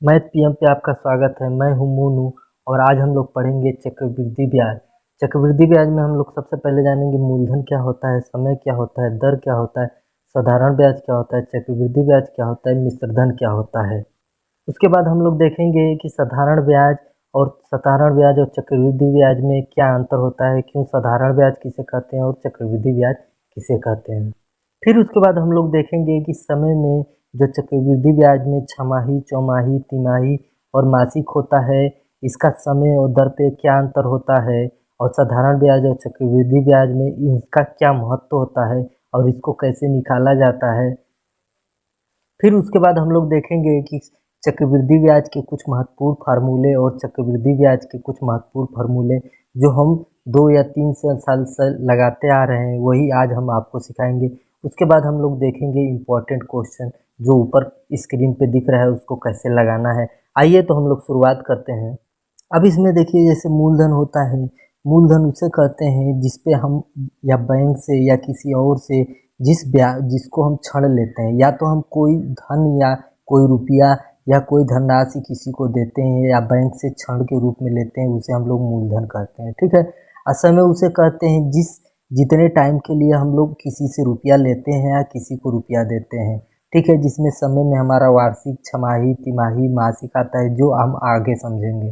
Math PM पे आपका स्वागत है। मैं हूं मोनू और आज हम लोग पढ़ेंगे चक्रवृद्धि ब्याज। चक्रवृद्धि ब्याज में हम लोग सबसे पहले जानेंगे मूलधन क्या होता है, समय क्या होता है, दर क्या होता है, साधारण ब्याज क्या होता है, चक्रवृद्धि ब्याज क्या होता है, मिश्र धन क्या होता है। उसके बाद हम लोग देखेंगे कि साधारण ब्याज और चक्रवृद्धि ब्याज में क्या अंतर होता है, क्यों साधारण ब्याज किसे कहते हैं और चक्रवृद्धि ब्याज किसे कहते हैं। फिर उसके बाद हम लोग देखेंगे कि समय में जो चक्रवृद्धि ब्याज में छमाही, चौमाही, तिमाही और मासिक होता है, इसका समय और दर पे क्या अंतर होता है, और साधारण ब्याज और चक्रवृद्धि ब्याज में इनका क्या महत्व होता है और इसको कैसे निकाला जाता है। फिर उसके बाद हम लोग देखेंगे कि चक्रवृद्धि ब्याज के कुछ महत्वपूर्ण फार्मूले और चक्रवृद्धि ब्याज के कुछ महत्वपूर्ण फार्मूले जो हम 2 या 3 साल से लगाते आ रहे हैं, वही आज हम आपको सिखाएंगे। उसके बाद हम लोग देखेंगे इम्पोर्टेंट क्वेश्चन जो ऊपर स्क्रीन पे दिख रहा है उसको कैसे लगाना है। आइए तो हम लोग शुरुआत करते हैं। अब इसमें देखिए, जैसे मूलधन होता है, मूलधन उसे कहते हैं जिसपे हम या बैंक से या किसी और से जिसको हम छड़ लेते हैं, या तो हम कोई धन या कोई रुपया या कोई धनराशि किसी को देते हैं या बैंक से छड़ के रूप में लेते हैं, उसे हम लोग मूलधन कहते हैं। ठीक है। असल में उसे कहते हैं जितने टाइम के लिए हम लोग किसी से रुपया लेते हैं या किसी को रुपया देते हैं। ठीक है, जिसमें समय में हमारा वार्षिक, छमाही, तिमाही, मासिक आता है, जो हम आगे समझेंगे।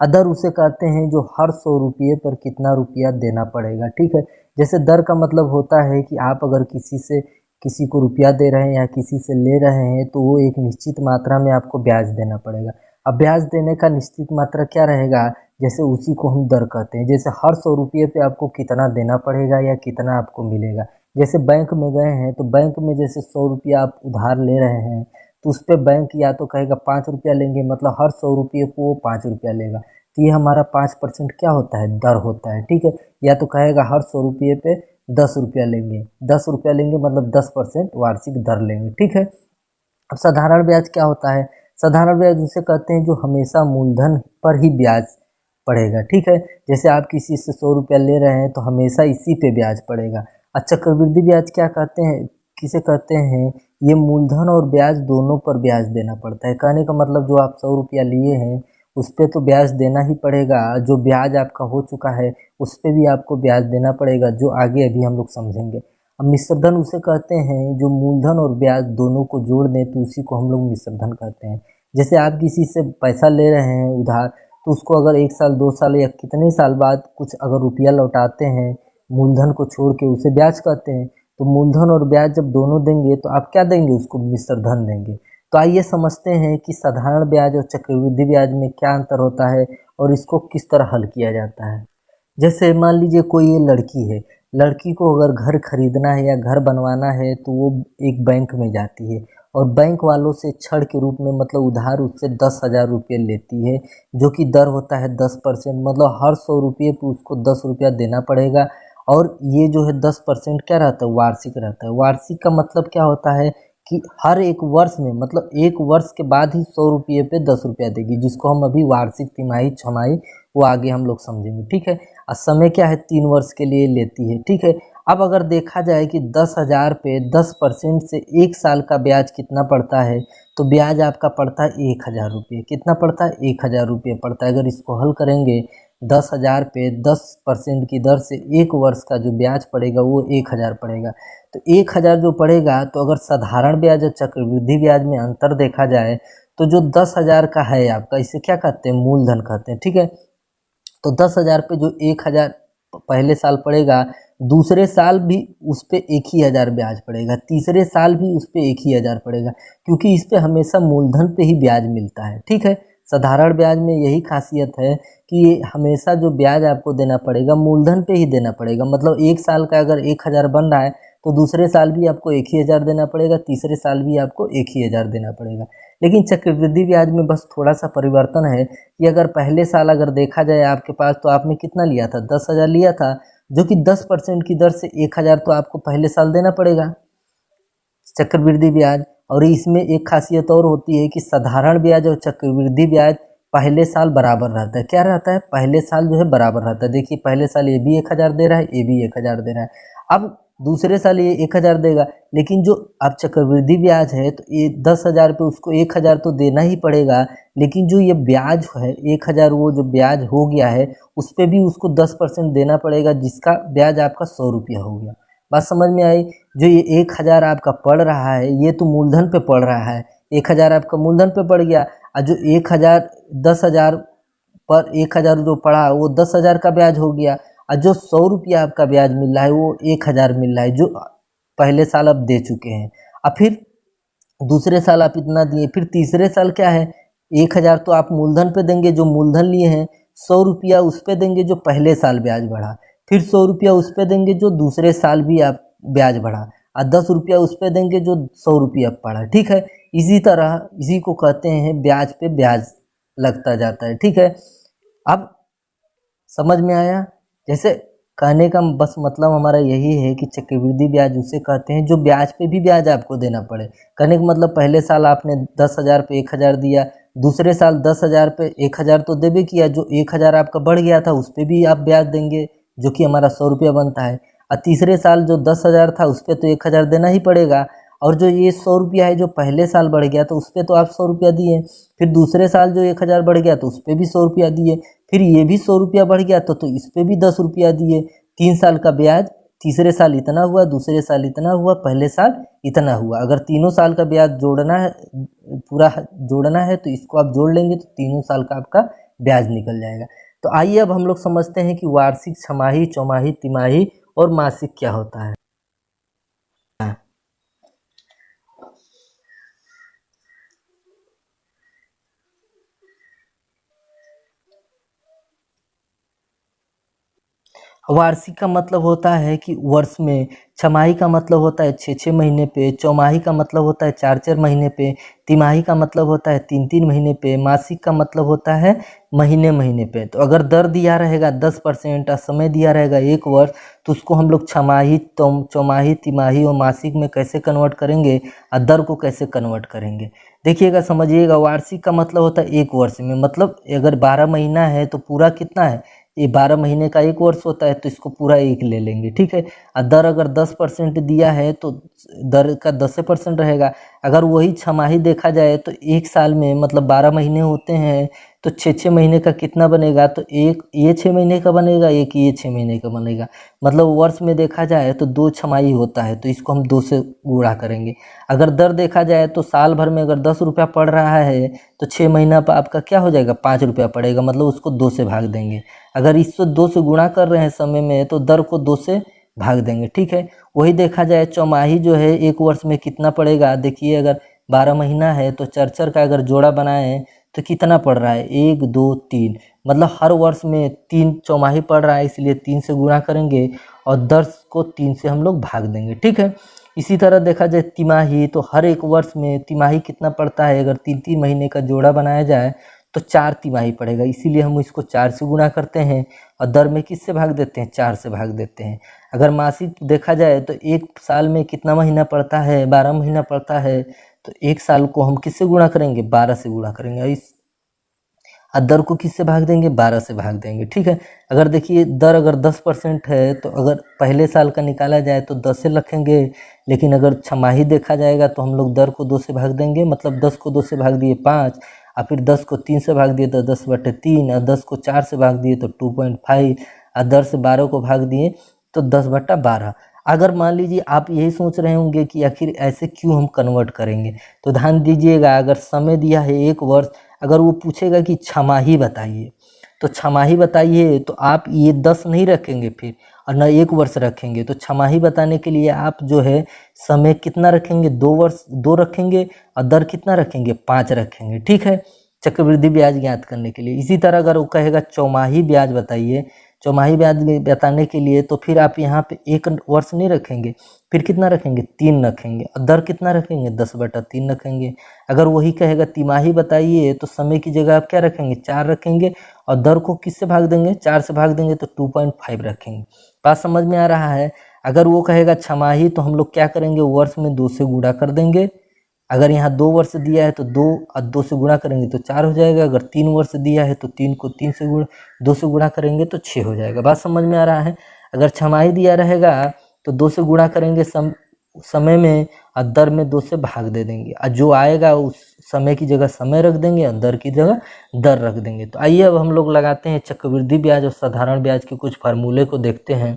दर उसे कहते हैं जो हर 100 रुपये पर कितना रुपया देना पड़ेगा। ठीक है। जैसे दर का मतलब होता है कि आप अगर किसी को रुपया दे रहे हैं या किसी से ले रहे हैं तो वो एक निश्चित मात्रा में आपको ब्याज देना पड़ेगा। अब ब्याज देने का निश्चित मात्रा क्या रहेगा, जैसे उसी को हम दर कहते हैं। जैसे हर 100 रुपये पे आपको कितना देना पड़ेगा या कितना आपको मिलेगा। जैसे बैंक में गए हैं तो बैंक में जैसे 100 रुपया आप उधार ले रहे हैं तो उस पर बैंक या तो कहेगा 5 रुपया लेंगे, मतलब हर 100 रुपये को वो 5 रुपया लेगा। तो ये हमारा 5% क्या होता है, दर होता है। ठीक है। या तो कहेगा हर 100 रुपये पे 10 रुपया लेंगे, 10 रुपया लेंगे मतलब 10% वार्षिक दर लेंगे। ठीक है। अब साधारण ब्याज क्या होता है, साधारण ब्याज उसे कहते हैं जो हमेशा मूलधन पर ही ब्याज पड़ेगा। ठीक है। जैसे आप किसी से 100 रुपया ले रहे हैं तो हमेशा इसी पे ब्याज पड़ेगा। अच्छा, चक्रवृद्धि ब्याज क्या कहते हैं, किसे कहते हैं, ये मूलधन और ब्याज दोनों पर ब्याज देना पड़ता है। कहने का मतलब जो आप 100 रुपया लिए हैं उस पर तो ब्याज देना ही पड़ेगा, जो ब्याज आपका हो चुका है उस पर भी आपको ब्याज देना पड़ेगा, जो आगे अभी हम लोग समझेंगे। अब मिश्र धन उसे कहते हैं जो मूलधन और ब्याज दोनों को जोड़ दें तो उसी को हम लोग मिश्र धन कहते हैं। जैसे आप किसी से पैसा ले रहे हैं उधार, तो उसको अगर 1 साल 2 साल या कितने साल बाद कुछ अगर रुपया लौटाते हैं मूलधन को छोड़ के, उसे ब्याज कहते हैं। तो मूलधन और ब्याज जब दोनों देंगे तो आप क्या देंगे, उसको मिश्र धन देंगे। तो आइए समझते हैं कि साधारण ब्याज और चक्रवृद्धि ब्याज में क्या अंतर होता है और इसको किस तरह हल किया जाता है। जैसे मान लीजिए कोई ये लड़की है, लड़की को अगर घर खरीदना है या घर बनवाना है तो वो एक बैंक में जाती है और बैंक वालों से छड़ के रूप में, मतलब उधार, उससे 10,000 रुपये लेती है, जो कि दर होता है 10%, मतलब हर 100 रुपये पे उसको 10 रुपया देना पड़ेगा। और ये जो है 10% क्या रहता है, वार्षिक रहता है। वार्षिक का मतलब क्या होता है कि हर एक वर्ष में, मतलब एक वर्ष के बाद ही 100 रुपये पे 10 रुपया देगी, जिसको हम अभी वार्षिक, तिमाही, छमाही, वो आगे हम लोग समझेंगे। ठीक है। और समय क्या है, 3 वर्ष के लिए लेती है। ठीक है। अब अगर देखा जाए कि 10,000 पे 10% से 1 साल का ब्याज कितना पड़ता है, तो ब्याज आपका पड़ता है 1,000 रुपये। कितना पड़ता है, 1,000 रुपये पड़ता है। अगर इसको हल करेंगे, 10,000 पे 10% की दर से 1 वर्ष का जो ब्याज पड़ेगा वो 1,000 पड़ेगा। तो 1,000 जो पड़ेगा, तो अगर साधारण ब्याज और चक्रवृद्धि ब्याज में अंतर देखा जाए तो जो 10,000 का है आपका, इसे क्या कहते हैं, मूलधन कहते हैं। ठीक है। तो 10,000 पे जो 1,000 पहले साल पड़ेगा, दूसरे साल भी उस पे 1,000 ब्याज पड़ेगा, तीसरे साल भी उस पे 1,000 पड़ेगा, क्योंकि इस पे हमेशा मूलधन पे ही ब्याज मिलता है। ठीक है। साधारण ब्याज में यही खासियत है कि हमेशा जो ब्याज आपको देना पड़ेगा मूलधन पे ही देना पड़ेगा। मतलब 1 साल का अगर 1,000 बन रहा है तो दूसरे साल भी आपको 1,000 देना पड़ेगा, तीसरे साल भी आपको 1,000 देना पड़ेगा। लेकिन चक्रवृद्धि ब्याज में बस थोड़ा सा परिवर्तन है कि अगर पहले साल अगर देखा जाए आपके पास, तो आपने कितना लिया था, 10,000 लिया था, जो कि 10% की दर से 1,000 तो आपको पहले साल देना पड़ेगा चक्रवृद्धि ब्याज। और इसमें एक खासियत और होती है कि साधारण ब्याज और चक्रवृद्धि ब्याज पहले साल बराबर रहता है। क्या रहता है, पहले साल जो है बराबर रहता है। देखिए, पहले साल ये भी 1,000 दे रहा है, ये भी 1,000 दे रहा है। अब दूसरे साल ये 1000 देगा, लेकिन जो अब चक्रवृद्धि ब्याज है तो ये 10,000 पे उसको 1000 तो देना ही पड़ेगा, लेकिन जो ये ब्याज है 1000 वो जो ब्याज हो गया है उस पर भी उसको 10% देना पड़ेगा, जिसका ब्याज आपका 100 रुपया हो गया। बात समझ में आई। जो ये 1000 आपका पड़ रहा है ये तो मूलधन पे पड़ रहा है, 1000 आपका मूलधन पे पड़ गया, और जो 1000 10,000 पर 1000 जो पड़ा वो 10,000 का ब्याज हो गया, और जो 100 रुपया आपका ब्याज मिल रहा है वो 1000 मिल रहा है, जो पहले साल आप दे चुके हैं। अब फिर दूसरे साल आप इतना दिए, फिर तीसरे साल क्या है 1000 तो आप मूलधन पे देंगे, जो मूलधन लिए हैं, 100 रुपया उस पे देंगे जो पहले साल ब्याज बढ़ा, फिर 100 रुपया उस पे देंगे जो दूसरे साल भी आप ब्याज बढ़ा, और 10 रुपया उस पे देंगे जो 100 रुपया पड़ा। ठीक है, इसी तरह इसी को कहते हैं ब्याज पे ब्याज लगता जाता है। ठीक है, अब समझ में आया। जैसे कहने का बस मतलब हमारा यही है कि चक्रवृद्धि ब्याज उसे कहते हैं जो ब्याज पे भी ब्याज आपको देना पड़े। कहने का मतलब पहले साल आपने 10,000 पे 1000 दिया, दूसरे साल 10,000 पे 1000 तो देबे किया, जो 1000 आपका बढ़ गया था उस पर भी आप ब्याज देंगे जो कि हमारा 100 रुपया बनता है, और तीसरे साल जो 10,000 था उस पर तो 1000 देना ही पड़ेगा, और जो ये 100 रुपया है जो पहले साल बढ़ गया तो उस पर तो आप 100 रुपया दिए, फिर दूसरे साल जो 1000 बढ़ गया तो उस पर भी 100 रुपया दिए, फिर ये भी 100 रुपया बढ़ गया तो इस पर भी 10 रुपया दिए। 3 साल का ब्याज, तीसरे साल इतना हुआ, दूसरे साल इतना हुआ, पहले साल इतना हुआ। अगर तीनों साल का ब्याज जोड़ना है, पूरा जोड़ना है, तो इसको आप जोड़ लेंगे तो तीनों साल का आपका ब्याज निकल जाएगा। तो आइए अब हम लोग समझते हैं कि वार्षिक, छमाही, चौमाही, तिमाही और मासिक क्या होता है। वार्षिक का मतलब होता है कि वर्ष में, छमाही का मतलब होता है 6-6 महीने पे, चौमाही का मतलब होता है 4-4 महीने पे, तिमाही का मतलब होता है 3-3 महीने पे, मासिक का मतलब होता है महीने महीने पे। तो अगर दर दिया रहेगा 10% और समय दिया रहेगा 1 वर्ष, तो उसको हम लोग छमाही, चौमाही, तिमाही और मासिक में कैसे कन्वर्ट करेंगे और दर को कैसे कन्वर्ट करेंगे, देखिएगा, समझिएगा। वार्षिक का मतलब होता है 1 वर्ष में, मतलब अगर 12 महीना है तो पूरा कितना है, ये 12 महीने का 1 वर्ष होता है, तो इसको पूरा 1 ले लेंगे। ठीक है, और दर अगर 10% दिया है तो दर का 10% रहेगा। अगर वही छमाही देखा जाए तो 1 साल में मतलब 12 महीने होते हैं, तो 6-6 महीने का कितना बनेगा, तो एक ये 6 महीने का बनेगा, एक ये 6 महीने का बनेगा। मतलब वर्ष में देखा जाए तो 2 छमाही होता है, तो इसको हम 2 से गुणा करेंगे। अगर दर देखा जाए तो साल भर में अगर 10 रुपया पड़ रहा है तो 6 महीना पर आपका क्या हो जाएगा, 5 रुपया पड़ेगा, मतलब उसको 2 से भाग देंगे। अगर इसको 2 से गुणा कर रहे हैं समय में तो दर को 2 से भाग देंगे। ठीक है, वही देखा जाए चौमाही जो है 1 वर्ष में कितना पड़ेगा, देखिए अगर 12 महीना है तो 4-4 का अगर जोड़ा बनाएं तो कितना पड़ रहा है, 1 2 3, मतलब हर वर्ष में 3 चौमाही पड़ रहा है, इसलिए 3 से गुणा करेंगे और दर को 3 से हम लोग भाग देंगे। ठीक है, इसी तरह देखा जाए तिमाही, तो हर 1 वर्ष में तिमाही कितना पड़ता है, अगर 3-3 महीने का जोड़ा बनाया जाए तो 4 तिमाही पड़ेगा, इसीलिए हम इसको 4 से गुणा करते हैं और दर में किससे भाग देते हैं, 4 से भाग देते हैं। अगर मासिक देखा जाए तो 1 साल में कितना महीना पड़ता है, 12 महीना पड़ता है, तो 1 साल को हम किससे गुणा करेंगे, 12 से गुणा करेंगे, इस दर को किससे भाग देंगे, 12 से भाग देंगे। ठीक है, अगर देखिए दर अगर 10% है तो अगर पहले साल का निकाला जाए तो 10 से रखेंगे, लेकिन अगर छमाही देखा जाएगा तो हम लोग दर को 2 से भाग देंगे, मतलब 10 को 2 से भाग दिए 5, और फिर 10 को 3 से भाग दिए तो 10/3, और 10 को 4 से भाग दिए तो 2.5, और दर से 12 को भाग दिए तो 10/12। अगर मान लीजिए आप यही सोच रहे होंगे कि आखिर ऐसे क्यों हम कन्वर्ट करेंगे, तो ध्यान दीजिएगा, अगर समय दिया है 1 वर्ष, अगर वो पूछेगा कि छमाही बताइए, तो छमाही बताइए तो आप ये 10 नहीं रखेंगे फिर और न 1 वर्ष रखेंगे, तो छमाही बताने के लिए आप जो है समय कितना रखेंगे, 2 वर्ष 2 रखेंगे और दर कितना रखेंगे, 5 रखेंगे। ठीक है, चक्रवृद्धि ब्याज ज्ञात करने के लिए। इसी तरह अगर वो कहेगा चौमाही ब्याज बताइए, चौमाही ब्याज बताने के लिए तो फिर आप यहाँ पे 1 वर्ष नहीं रखेंगे, फिर कितना रखेंगे, 3 रखेंगे, और दर कितना रखेंगे, 10/3 रखेंगे। अगर वही कहेगा तिमाही बताइए तो समय की जगह आप क्या रखेंगे, 4 रखेंगे, और दर को किससे भाग देंगे, 4 से भाग देंगे तो 2.5 रखेंगे। बात समझ में आ रहा है। अगर वो कहेगा छमाही तो हम लोग क्या करेंगे, वर्ष में 2 से गुणा कर देंगे। अगर यहाँ 2 वर्ष दिया है तो 2 और 2 से गुणा करेंगे तो 4 हो जाएगा। अगर 3 वर्ष दिया है तो 3 को 3 से 2 से गुणा करेंगे तो 6 हो जाएगा। बात समझ में आ रहा है। अगर छमाही दिया रहेगा तो 2 से गुणा करेंगे समय में, और दर में 2 से भाग दे देंगे, और जो आएगा उस समय की जगह समय रख देंगे और दर की जगह दर रख देंगे। तो आइए अब हम लोग लगाते हैं चक्रवृद्धि ब्याज और साधारण ब्याज के कुछ फार्मूले को देखते हैं।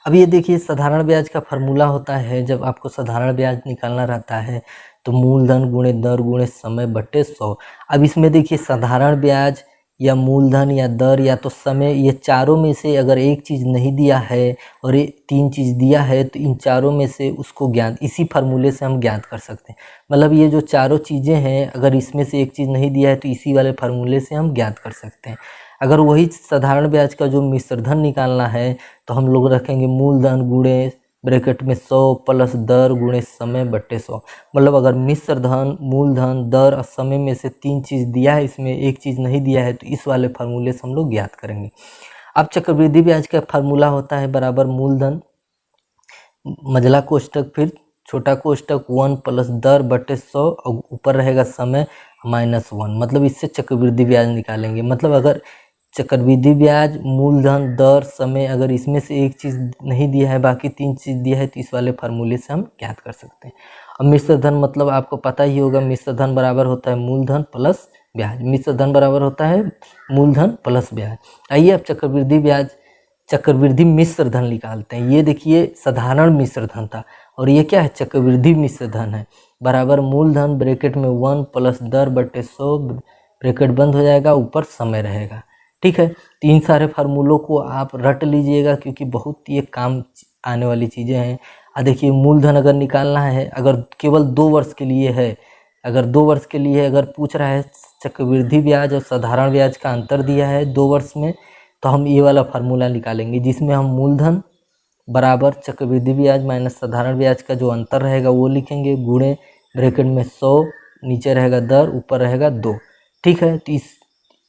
अब ये देखिए, साधारण ब्याज का फार्मूला होता है, जब आपको साधारण ब्याज निकालना रहता है तो मूलधन गुणे दर गुणे समय बट्टे 100। अब इसमें देखिए, साधारण ब्याज या मूलधन या दर या तो समय, ये चारों में से अगर एक चीज़ नहीं दिया है और ये 3 चीज़ दिया है तो इन चारों में से उसको ज्ञात, इसी फार्मूले से हम ज्ञात कर सकते हैं। मतलब ये जो चारों चीज़ें हैं, अगर इसमें से एक चीज़ नहीं दिया है तो इसी वाले फार्मूले से हम ज्ञात कर सकते हैं। अगर वही साधारण ब्याज का जो मिश्र धन निकालना है तो हम लोग रखेंगे मूलधन गुणे ब्रैकेट में 100 प्लस दर गुणे समय बट्टे 100। मतलब अगर मिश्र धन, मूलधन, दर और समय में से 3 चीज़ दिया है, इसमें एक चीज़ नहीं दिया है, तो इस वाले फार्मूले से हम लोग ज्ञात करेंगे। अब चक्रवृद्धि ब्याज का फार्मूला होता है बराबर मूलधन मझला कोष्टक फिर छोटा कोष्टक 1 प्लस दर बट्टे 100 और ऊपर रहेगा समय -1। मतलब इससे चक्रवृद्धि ब्याज निकालेंगे। मतलब अगर चक्रवृद्धि ब्याज, मूलधन, दर, समय, अगर इसमें से एक चीज़ नहीं दिया है, बाकी 3 चीज़ दिया है, तो इस वाले फार्मूले से हम ज्ञात कर सकते हैं। अब मिश्र धन, मतलब आपको पता ही होगा, मिश्र धन बराबर होता है मूलधन प्लस ब्याज। मिश्र धन बराबर होता है मूलधन प्लस ब्याज। आइए अब चक्रवृद्धि मिश्र धन निकालते हैं। ये देखिए, साधारण मिश्र धन था और ये क्या है, चक्रवृद्धि मिश्र धन है। बराबर मूलधन ब्रैकेट में 1 प्लस दर बट्टे 100, ब्रैकेट बंद हो जाएगा, ऊपर समय रहेगा। ठीक है, तो इन सारे फार्मूलों को आप रट लीजिएगा क्योंकि बहुत ये काम आने वाली चीज़ें हैं। देखिए, मूलधन अगर निकालना है, अगर केवल 2 वर्ष के लिए है, अगर 2 वर्ष के लिए अगर पूछ रहा है, चक्रवृद्धि ब्याज और साधारण ब्याज का अंतर दिया है 2 वर्ष में, तो हम ये वाला फार्मूला निकालेंगे जिसमें हम मूलधन बराबर चक्रवृद्धि ब्याज माइनस साधारण ब्याज का जो अंतर रहेगा वो लिखेंगे, गुणे ब्रैकेट में 100, नीचे रहेगा दर, ऊपर रहेगा 2। ठीक है, तो इस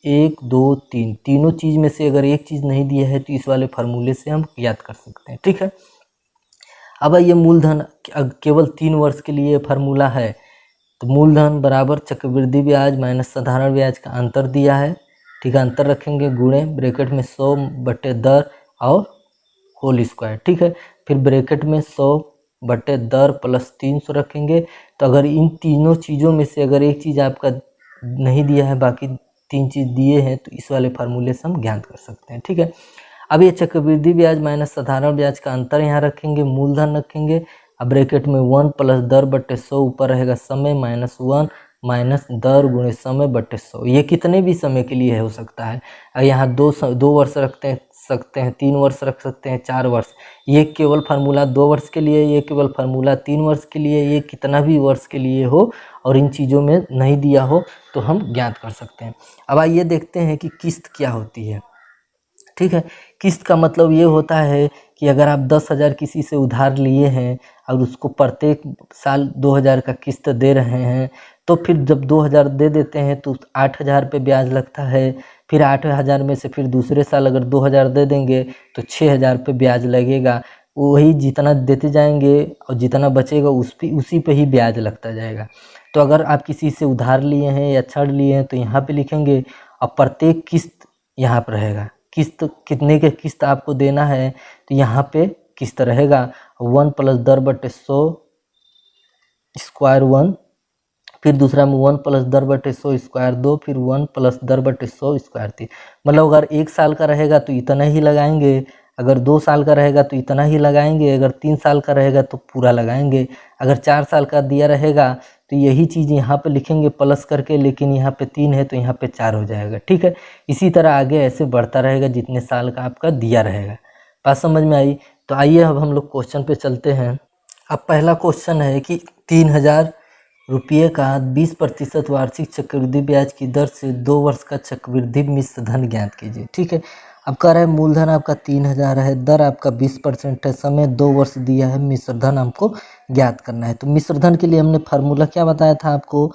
1 2 3 तीनों चीज़ में से अगर एक चीज़ नहीं दिया है तो इस वाले फार्मूले से हम याद कर सकते हैं। ठीक है, अब ये मूलधन केवल 3 वर्ष के लिए फार्मूला है, तो मूलधन बराबर चक्रवृद्धि ब्याज माइनस साधारण ब्याज का अंतर दिया है। ठीक है, अंतर रखेंगे, गुणे ब्रैकेट में 100 बट्टे दर और होल स्क्वायर। ठीक है, फिर ब्रैकेट में 100 बट्टे दर प्लस 300 रखेंगे। तो अगर इन तीनों चीज़ों में से अगर एक चीज़ आपका नहीं दिया है, बाकी 3 चीज़ दिए हैं, तो इस वाले फार्मूले से हम ज्ञात कर सकते हैं। ठीक है, अब ये चक्रवृद्धि ब्याज माइनस साधारण ब्याज का अंतर यहाँ रखेंगे, मूलधन रखेंगे, अब ब्रैकेट में 1 प्लस दर बट्टे 100, ऊपर रहेगा समय -1 माइनस दर गुणे समय बट्टे 100। ये कितने भी समय के लिए हो सकता है। यहाँ 2 वर्ष रखते सकते हैं, 3 वर्ष रख सकते हैं, 4 वर्ष। ये केवल फार्मूला 2 वर्ष के लिए, ये केवल फार्मूला 3 वर्ष के लिए, ये कितना भी वर्ष के लिए हो और इन चीज़ों में नहीं दिया हो तो हम ज्ञात कर सकते हैं। अब आइए देखते हैं कि किस्त क्या होती है। ठीक है, किस्त का मतलब ये होता है कि अगर आप 10,000 किसी से उधार लिए हैं और उसको प्रत्येक साल 2,000 का किस्त दे रहे हैं, तो फिर जब 2,000 दे देते हैं तो 8,000 पे ब्याज लगता है। फिर 8,000 में से फिर दूसरे साल अगर 2,000 दे देंगे तो 6,000 पे ब्याज लगेगा। वही जितना देते जाएंगे और जितना बचेगा उसी पे ही ब्याज लगता जाएगा। तो अगर आप किसी से उधार लिए हैं या छड़ लिए हैं तो यहाँ पे लिखेंगे और प्रत्येक किस्त यहाँ पर रहेगा। किस्त कितने के किस्त आपको देना है तो यहाँ पे किस्त रहेगा 1 प्लस दर बटे 100 स्क्वायर 1, फिर दूसरा में 1 प्लस दर बटे 100 स्क्वायर 2, फिर 1 प्लस दर बटे 100 स्क्वायर 3। मतलब अगर 1 साल का रहेगा तो इतना ही लगाएंगे, अगर 2 साल का रहेगा तो इतना ही लगाएंगे, अगर 3 साल का रहेगा तो पूरा लगाएंगे, अगर 4 साल का दिया रहेगा तो यही चीज़ यहाँ पे लिखेंगे प्लस करके, लेकिन यहाँ पे 3 है तो यहाँ पे 4 हो जाएगा। ठीक है, इसी तरह आगे ऐसे बढ़ता रहेगा जितने साल का आपका दिया रहेगा। बात समझ में आई? तो आइए अब हम लोग क्वेश्चन पे चलते हैं। अब पहला क्वेश्चन है कि 3,000 रुपये का 20% वार्षिक चक्रवृद्धि ब्याज की दर से 2 वर्ष का चक्रवृद्धि मिश्र धन ज्ञात कीजिए। ठीक है, अब कह रहा है मूलधन आपका 3,000 है, दर आपका 20% है, समय 2 वर्ष दिया है, मिश्र धन हमको ज्ञात करना है। तो मिश्र धन के लिए हमने फार्मूला क्या बताया था आपको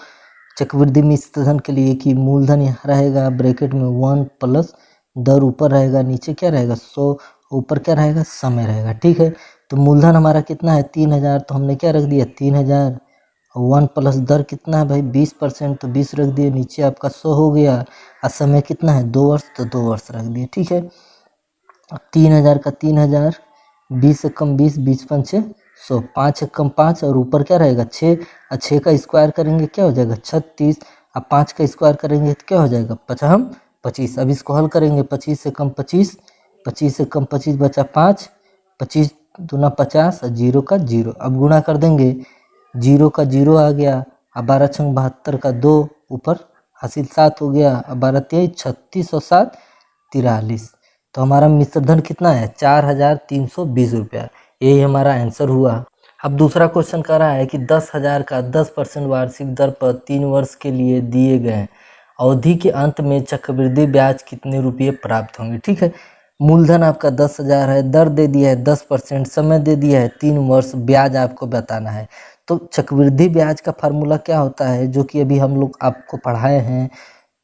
चक्रवृद्धि मिश्र धन के लिए कि मूलधन यहाँ रहेगा ब्रैकेट में 1 प्लस दर ऊपर रहेगा, नीचे क्या रहेगा 100, ऊपर क्या रहेगा समय रहेगा। ठीक है, तो मूलधन हमारा कितना है 3,000, तो हमने क्या रख दिया 3,000, 1 प्लस दर कितना है भाई 20%, तो 20 रख दिए, नीचे आपका 100 हो गया, और समय कितना है 2 वर्ष, तो 2 वर्ष रख दिए। ठीक है, 3,000 का 3,000 20 एकम 20, 20 पंचे 100, 5 एकम 5 और ऊपर क्या रहेगा 6, और 6 का स्क्वायर करेंगे क्या हो जाएगा 36, अब 5 का स्क्वायर करेंगे तो क्या हो जाएगा 25। अब इसको हल करेंगे 25 एकम 25, 25 एकम 25 बचा 5, 25 दूना 50 और 0 का 0। अब गुणा कर देंगे, 0 का 0 आ गया, अब 12 छंग 72 का 2, ऊपर हासिल 7 हो गया, अब 12 23 36 और 7 43। तो हमारा मिश्र धन कितना है 4320 रुपया। यही हमारा आंसर हुआ। अब दूसरा क्वेश्चन कह रहा है कि 10,000 का 10% वार्षिक दर पर 3 वर्ष के लिए दिए गए अवधि के अंत में चक्रवृद्धि ब्याज कितने रुपये प्राप्त होंगे। ठीक है, मूलधन आपका 10,000 है, दर दे दिया है 10%, समय दे दिया है 3 वर्ष, ब्याज आपको बताना है। तो चक्रवृद्धि ब्याज का फार्मूला क्या होता है जो कि अभी हम लोग आपको पढ़ाए हैं।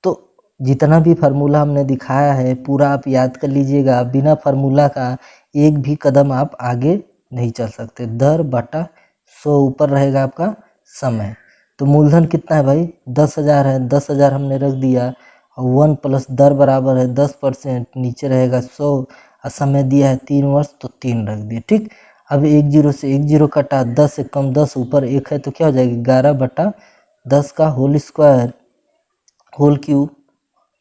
तो जितना भी फार्मूला हमने दिखाया है पूरा आप याद कर लीजिएगा, बिना फार्मूला का एक भी कदम आप आगे नहीं चल सकते। दर बटा 100 ऊपर रहेगा आपका समय। तो मूलधन कितना है भाई 10,000 है, 10,000 हमने रख दिया, और 1 प्लस दर बराबर है 10%, नीचे रहेगा 100, और समय दिया है 3 वर्ष तो 3 रख दिए। ठीक, अब 1 0 से 1 0 कटा, 10 से कम 10 ऊपर 1 है तो क्या हो जाएगा 11 बटा 10 का होल स्क्वायर होल क्यूब,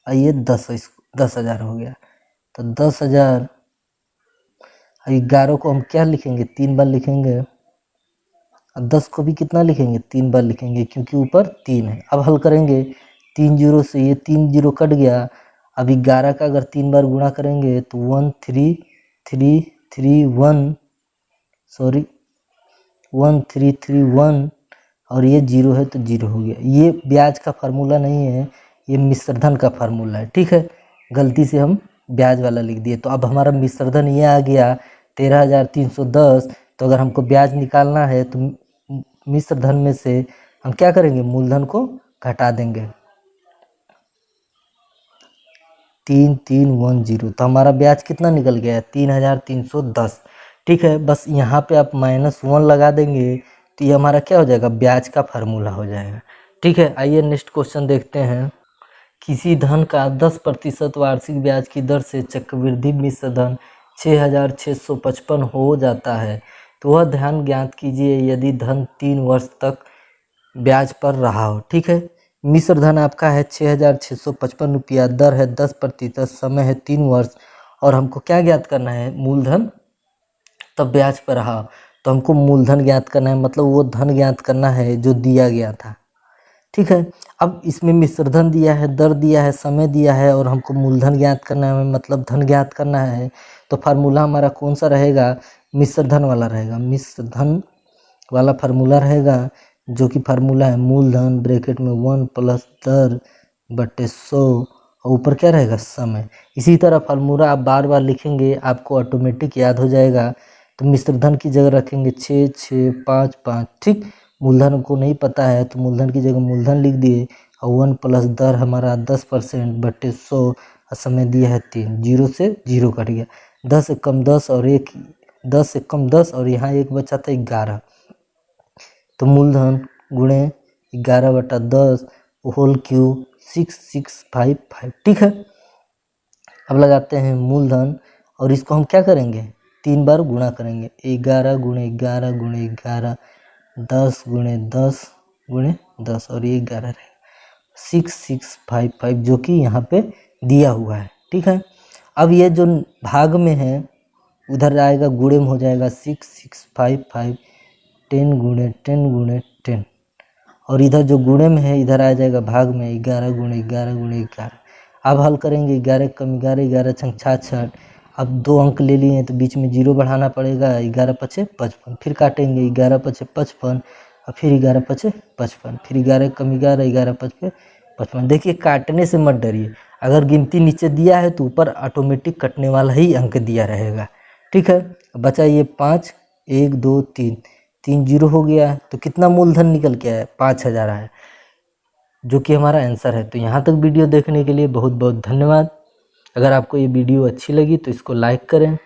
ये 10,000 हो गया। तो 10,000 11 को हम क्या लिखेंगे 3 बार लिखेंगे, और 10 को भी कितना लिखेंगे 3 बार लिखेंगे क्योंकि ऊपर 3 है। अब हल करेंगे 3 0 से ये 3 0 कट गया। अब 11 का अगर 3 बार गुणा करेंगे तो 1331 सॉरी 1331, और ये 0 है तो 0 हो गया। ये ब्याज का फार्मूला नहीं है, ये मिश्रधन का फार्मूला है। ठीक है, गलती से हम ब्याज वाला लिख दिए। तो अब हमारा मिश्रधन ये आ गया 13,310। तो अगर हमको ब्याज निकालना है तो मिश्रधन में से हम क्या करेंगे मूलधन को घटा देंगे, 3310। तो हमारा ब्याज कितना निकल गया है 3,310। ठीक है, बस यहाँ पे आप -1 लगा देंगे तो ये हमारा क्या हो जाएगा ब्याज का फार्मूला हो जाएगा। ठीक है, आइए नेक्स्ट क्वेश्चन देखते हैं। किसी धन का 10% वार्षिक ब्याज की दर से चक्रवृद्धि मिश्र धन 6,655 हो जाता है तो वह ध्यान ज्ञात कीजिए यदि धन 3 वर्ष तक ब्याज पर रहा हो। ठीक है, मिश्र धन आपका है 6,655 रुपया, दर है 10%, समय है 3 वर्ष, और हमको क्या ज्ञात करना है मूलधन तब ब्याज पर रहा। तो हमको मूलधन ज्ञात करना है, मतलब वो धन ज्ञात करना है जो दिया गया था। ठीक है, अब इसमें मिश्रधन दिया है, दर दिया है, समय दिया है, और हमको मूलधन ज्ञात करना है मतलब धन ज्ञात करना है। तो फार्मूला हमारा कौन सा रहेगा मिश्रधन वाला रहेगा। मिश्रधन वाला फार्मूला रहेगा जो कि फार्मूला है मूलधन ब्रैकेट में 1 प्लस दर बटे 100, और ऊपर क्या रहेगा समय। इसी तरह फार्मूला आप बार बार लिखेंगे आपको ऑटोमेटिक याद हो जाएगा। तो मिश्रधन की जगह रखेंगे 6 6 5 5। ठीक, मूलधन को नहीं पता है तो मूलधन की जगह मूलधन लिख दिए, और 1 प्लस दर हमारा 10% बटे 100, और समय दिया है 3, 0 से 0 कट गया, 10 एकम 10 और 1 10 एकम 10 और यहाँ 1 बचा था 11। तो मूलधन गुणे 11 बटा 10 होल क्यूब 6655। ठीक है, अब लगाते हैं मूलधन, और इसको हम क्या करेंगे 3 बार गुणा करेंगे, 11 गुणे 11 गुणे 11, 10 गुणे 10 गुणे 10, और ये 11 रहेगा 6655 जो कि यहाँ पे दिया हुआ है। ठीक है, अब ये जो भाग में है उधर आएगा गुणे में हो जाएगा 6655, 10 गुणे 10 गुणे 10, और इधर जो गुणे में है इधर आ जाएगा भाग में 11 गुणे 11 गुणे 11। अब हल करेंगे 11 कम 11, 11 छंग 66। अब 2 अंक ले लिए हैं तो बीच में 0 बढ़ाना पड़ेगा, 11 पचे 55, फिर काटेंगे 11 पचे 55, और फिर 11 पचे 55, फिर 11 कम 11, 11 पचे 55। देखिए काटने से मत डरिए, अगर गिनती नीचे दिया है तो ऊपर ऑटोमेटिक कटने वाला ही अंक दिया रहेगा। ठीक है, बचा ये 5 1 2 3, 3 0 हो गया, तो कितना मूलधन निकल के आया 5,000 आया जो कि हमारा आंसर है। तो यहाँ तक वीडियो देखने के लिए बहुत बहुत धन्यवाद। अगर आपको ये वीडियो अच्छी लगी तो इसको लाइक करें।